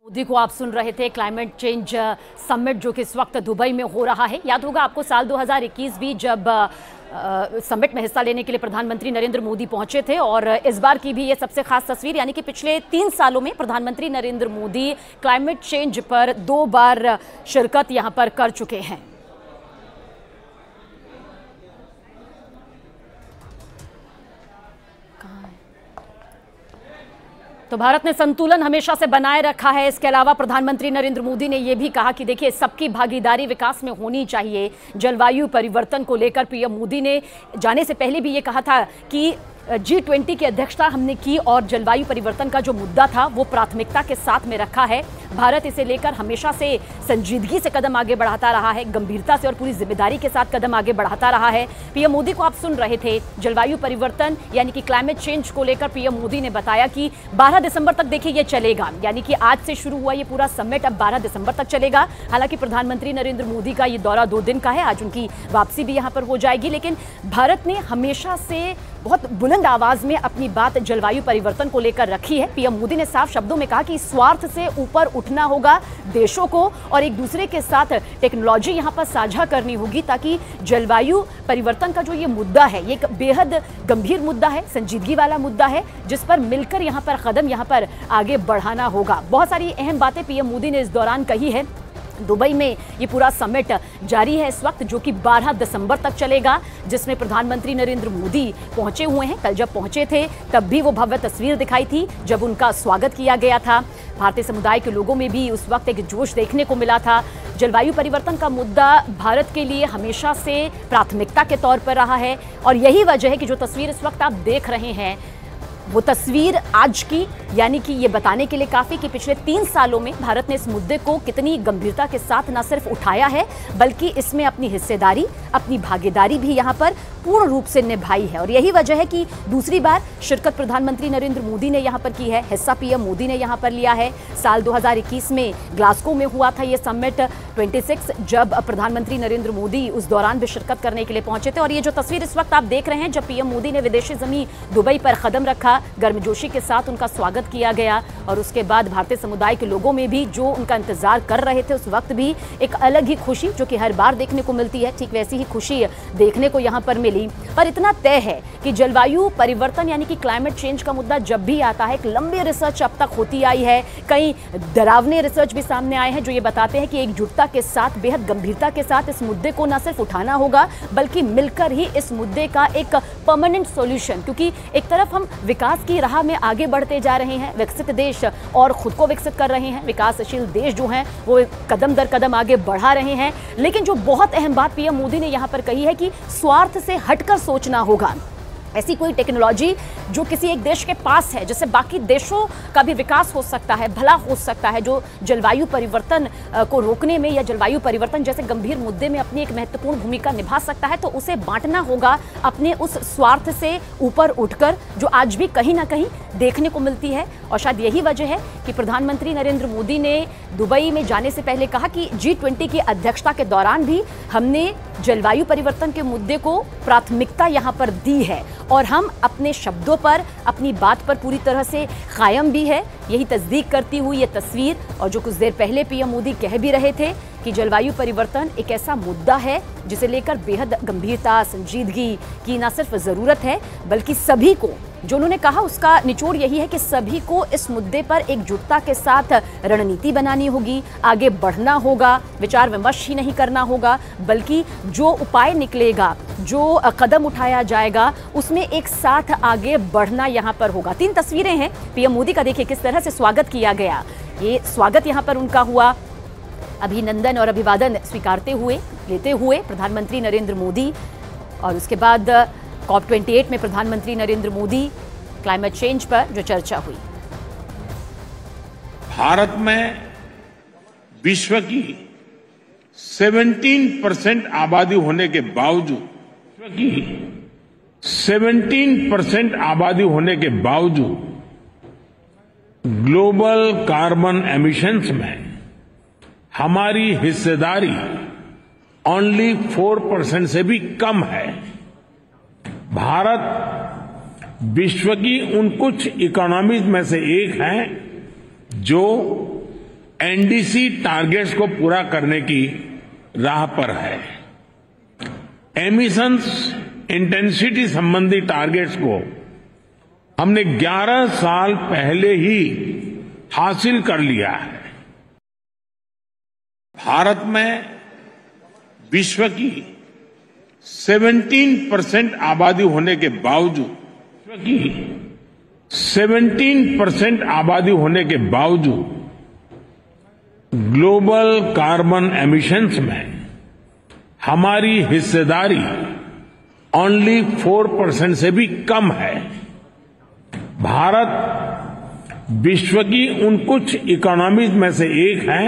मोदी को आप सुन रहे थे। क्लाइमेट चेंज समिट जो कि इस वक्त दुबई में हो रहा है। याद होगा आपको साल 2021 भी जब समिट में हिस्सा लेने के लिए प्रधानमंत्री नरेंद्र मोदी पहुंचे थे, और इस बार की भी ये सबसे खास तस्वीर, यानी कि पिछले 3 सालों में प्रधानमंत्री नरेंद्र मोदी क्लाइमेट चेंज पर 2 बार शिरकत यहां पर कर चुके हैं। तो भारत ने संतुलन हमेशा से बनाए रखा है। इसके अलावा प्रधानमंत्री नरेंद्र मोदी ने यह भी कहा कि देखिए, सबकी भागीदारी विकास में होनी चाहिए। जलवायु परिवर्तन को लेकर पीएम मोदी ने जाने से पहले भी ये कहा था कि G20 की अध्यक्षता हमने की और जलवायु परिवर्तन का जो मुद्दा था वो प्राथमिकता के साथ में रखा है। भारत इसे लेकर हमेशा से संजीदगी से कदम आगे बढ़ाता रहा है, गंभीरता से और पूरी जिम्मेदारी के साथ कदम आगे बढ़ाता रहा है। पीएम मोदी को आप सुन रहे थे। जलवायु परिवर्तन यानी कि क्लाइमेट चेंज को लेकर पीएम मोदी ने बताया कि 12 दिसंबर तक देखिए ये चलेगा, यानी कि आज से शुरू हुआ ये पूरा समिट अब 12 दिसंबर तक चलेगा। हालांकि प्रधानमंत्री नरेंद्र मोदी का ये दौरा 2 दिन का है, आज उनकी वापसी भी यहाँ पर हो जाएगी। लेकिन भारत ने हमेशा से बहुत बुलंद आवाज में अपनी बात जलवायु परिवर्तन को लेकर रखी है। पीएम मोदी ने साफ शब्दों में कहा कि स्वार्थ से ऊपर उठना होगा देशों को, और एक दूसरे के साथ टेक्नोलॉजी यहां पर साझा करनी होगी, ताकि जलवायु परिवर्तन का जो ये मुद्दा है, ये एक बेहद गंभीर मुद्दा है, संजीदगी वाला मुद्दा है, जिस पर मिलकर यहां पर कदम यहां पर आगे बढ़ाना होगा। बहुत सारी अहम बातें पीएम मोदी ने इस दौरान कही है। दुबई में ये पूरा समिट जारी है इस वक्त, जो कि 12 दिसंबर तक चलेगा, जिसमें प्रधानमंत्री नरेंद्र मोदी पहुंचे हुए हैं। कल जब पहुंचे थे तब भी वो भव्य तस्वीर दिखाई थी जब उनका स्वागत किया गया था। भारतीय समुदाय के लोगों में भी उस वक्त एक जोश देखने को मिला था। जलवायु परिवर्तन का मुद्दा भारत के लिए हमेशा से प्राथमिकता के तौर पर रहा है, और यही वजह है कि जो तस्वीर इस वक्त आप देख रहे हैं वो तस्वीर आज की, यानी कि ये बताने के लिए काफी कि पिछले 3 सालों में भारत ने इस मुद्दे को कितनी गंभीरता के साथ न सिर्फ उठाया है, बल्कि इसमें अपनी हिस्सेदारी, अपनी भागीदारी भी यहाँ पर पूर्ण रूप से निभाई है। और यही वजह है कि दूसरी बार शिरकत प्रधानमंत्री नरेंद्र मोदी ने यहाँ पर की है, हिस्सा पीएम मोदी ने यहाँ पर लिया है। साल 2021 में ग्लासगो में हुआ था ये समिट 26, जब प्रधानमंत्री नरेंद्र मोदी उस दौरान भी शिरकत करने के लिए पहुंचे थे। और ये जो तस्वीर इस वक्त आप देख रहे हैं, जब पीएम मोदी ने विदेशी जमीन दुबई पर कदम रखा, गर्मजोशी के साथ उनका स्वागत किया गया, और उसके बाद भारतीय समुदाय के लोगों में भी जो उनका इंतजार कर रहे थे उस वक्त भी एक अलग ही खुशी, जो कि हर बार देखने को मिलती है, ठीक वैसी ही खुशी देखने को यहाँ पर मिली। पर इतना तय है कि जलवायु परिवर्तन यानी कि क्लाइमेट चेंज का मुद्दा जब भी आता है, एक लंबी रिसर्च अब तक होती आई है, कई डरावने रिसर्च भी सामने आए हैं जो ये बताते हैं कि एकजुटता के साथ, बेहद गंभीरता के साथ इस मुद्दे को न सिर्फ उठाना होगा, बल्कि मिलकर ही इस मुद्दे का एक परमानेंट सॉल्यूशन, क्योंकि एक तरफ हम विकास की राह में आगे बढ़ते जा रहे हैं, विकसित देश और खुद को विकसित कर रहे हैं, विकासशील देश जो हैं वो कदम दर कदम आगे बढ़ा रहे हैं। लेकिन जो बहुत अहम बात पीएम मोदी ने यहाँ पर कही है कि स्वार्थ से हटकर सोचना होगा। ऐसी कोई टेक्नोलॉजी जो किसी एक देश के पास है, जिससे बाकी देशों का भी विकास हो सकता है, भला हो सकता है, जो जलवायु परिवर्तन को रोकने में या जलवायु परिवर्तन जैसे गंभीर मुद्दे में अपनी एक महत्वपूर्ण भूमिका निभा सकता है, तो उसे बांटना होगा अपने उस स्वार्थ से ऊपर उठकर, जो आज भी कहीं ना कहीं देखने को मिलती है। और शायद यही वजह है कि प्रधानमंत्री नरेंद्र मोदी ने दुबई में जाने से पहले कहा कि G20 की अध्यक्षता के दौरान भी हमने जलवायु परिवर्तन के मुद्दे को प्राथमिकता यहाँ पर दी है, और हम अपने शब्दों पर, अपनी बात पर पूरी तरह से कायम भी है। यही तस्दीक करती हुई ये तस्वीर, और जो कुछ देर पहले पीएम मोदी कह भी रहे थे कि जलवायु परिवर्तन एक ऐसा मुद्दा है जिसे लेकर बेहद गंभीरता, संजीदगी की न सिर्फ ज़रूरत है, बल्कि सभी को, जो उन्होंने कहा उसका निचोड़ यही है कि सभी को इस मुद्दे पर एकजुटता के साथ रणनीति बनानी होगी, आगे बढ़ना होगा, विचार विमर्श ही नहीं करना होगा, बल्कि जो उपाय निकलेगा, जो कदम उठाया जाएगा, उसमें एक साथ आगे बढ़ना यहाँ पर होगा। 3 तस्वीरें हैं पीएम मोदी का, देखिए किस तरह से स्वागत किया गया। ये स्वागत यहाँ पर उनका हुआ, अभिनंदन और अभिवादन स्वीकारते हुए, लेते हुए प्रधानमंत्री नरेंद्र मोदी, और उसके बाद COP28 में प्रधानमंत्री नरेंद्र मोदी क्लाइमेट चेंज पर जो चर्चा हुई। भारत में विश्व की 17% आबादी होने के बावजूद, 17% आबादी होने के बावजूद ग्लोबल कार्बन एमिशंस में हमारी हिस्सेदारी ओनली 4% से भी कम है। भारत विश्व की उन कुछ इकोनॉमीज में से एक है जो एनडीसी टारगेट्स को पूरा करने की राह पर है। एमिशंस इंटेंसिटी संबंधी टारगेट्स को हमने 11 साल पहले ही हासिल कर लिया है। भारत में विश्व की 17% आबादी होने के बावजूद 17% आबादी होने के बावजूद ग्लोबल कार्बन एमिशंस में हमारी हिस्सेदारी ओनली 4% से भी कम है। भारत विश्व की उन कुछ इकोनॉमीज में से एक है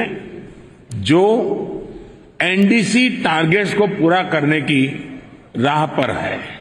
जो एनडीसी टारगेट्स को पूरा करने की राह पर है।